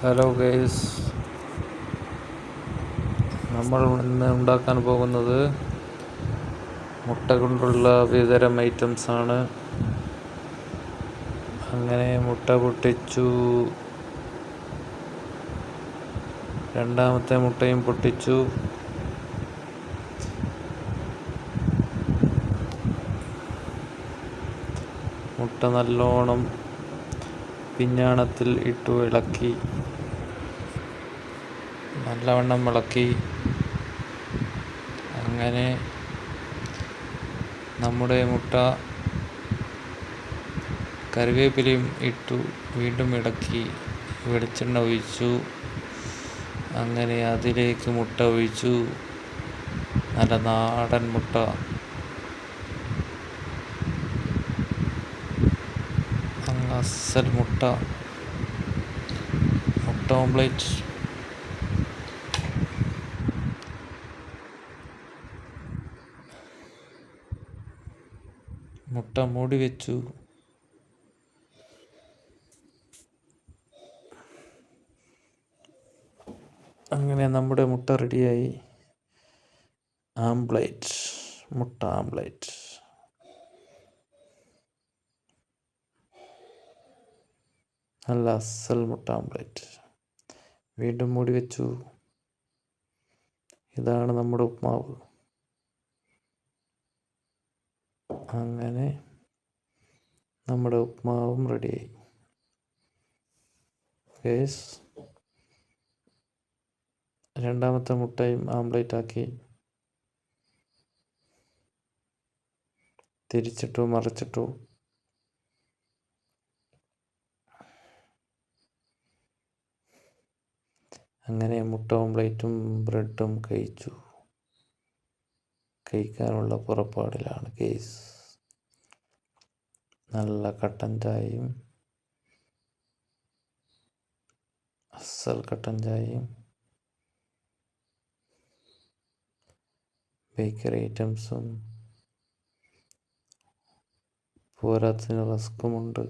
Hello guys, നമ്മൾ ഇന്ന് ഉണ്ടാക്കാൻ പോകുന്നത് മുട്ട കൊണ്ടുള്ള വിവിധതരം ഐറ്റംസാണ്. അങ്ങനെ മുട്ട പൊട്ടിച്ചു, രണ്ടാമത്തെ മുട്ടയും പൊട്ടിച്ചു. മുട്ട നല്ലോണം പിഞ്ഞാണത്തിൽ ഇട്ടു ഇളക്കി, നല്ലവണ്ണം ഇളക്കി. അങ്ങനെ നമ്മുടെ മുട്ട കറിവേപ്പിലയും ഇട്ടു വീണ്ടും ഇളക്കി, വെളിച്ചെണ്ണ ഒഴിച്ചു. അങ്ങനെ അതിലേക്ക് മുട്ട ഒഴിച്ചു. നല്ല നാടൻ മുട്ട, അസൽ മുട്ട ഓംപ്ലേറ്റ്. മുട്ട മൂടി വെച്ചു. അങ്ങനെ നമ്മുടെ മുട്ട റെഡിയായി. ആംപ്ലേറ്റ്, മുട്ട ആംപ്ലേറ്റ്. നല്ല അസൽ മുട്ട ആംപ്ലേറ്റ്. വീണ്ടും മൂടി വെച്ചു. ഇതാണ് നമ്മുടെ ഉപ്മാവ്. അങ്ങനെ നമ്മുടെ ഉപ്മാവും റെഡിയായി. ഗൈസ്, രണ്ടാമത്തെ മുട്ടയും ആംപ്ലേറ്റ് ആക്കി, തിരിച്ചിട്ടു മറിച്ചിട്ടു. അങ്ങനെ മുട്ട ഓംപ്ലേറ്റും ബ്രെഡും കഴിക്കാനുള്ള പുറപ്പാടിലാണ് ഗൈസ്. നല്ല കട്ടൻ ചായയും, അസൽ കട്ടൻ ചായയും, ബേക്കറി ഐറ്റംസും, പോരാത്തതിന് റസ്കുമുണ്ട്.